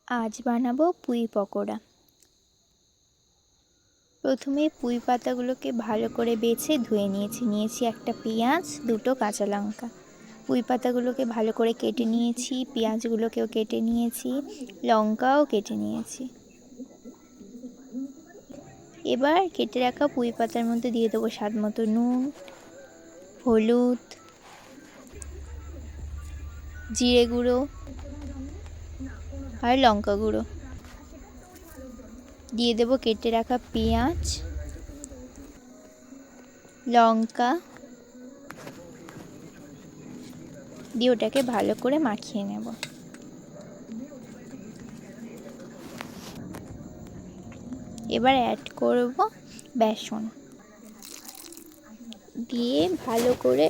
আজ বানাবো পুঁই পকোড়া। প্রথমে পুঁই পাতাগুলোকে ভালো করে বেছে ধুয়ে নিয়েছি একটা পেঁয়াজ, দুটো কাঁচা লঙ্কা। পুঁই পাতাগুলোকে ভালো করে কেটে নিয়েছি, পেঁয়াজগুলোকেও কেটে নিয়েছি, লঙ্কাও কেটে নিয়েছি। এবার কেটে রাখা পুঁই পাতার মধ্যে দিয়ে দেবো স্বাদ মতো নুন, হলুদ, জিরে গুঁড়ো আর লঙ্কা গুঁড়ো। দিয়ে দেবো কেটে রাখা পেঁয়াজ, লঙ্কা, দিয়ে ওটাকে ভালো করে মাখিয়ে নেব। এবার অ্যাড করব বেসন, দিয়ে ভালো করে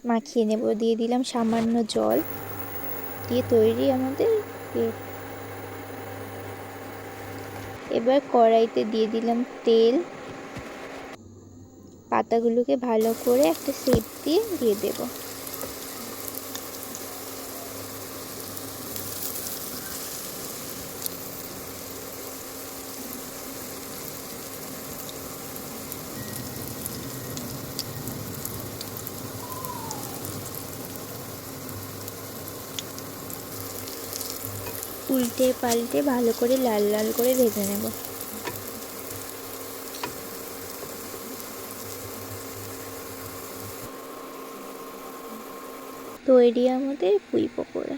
মাখিয়ে নেব। দিয়ে দিলাম সামান্য জল, দিয়ে তৈরি আমাদের কেক। এবার কড়াইতে দিয়ে দিলাম তেল, পাতাগুলোকে ভালো করে একটা শেপ দিয়ে দেব। উল্টে পাল্টে ভালো করে লাল লাল করে ভেজে নেব। তৈরি আমাদের পুঁই পকোড়া।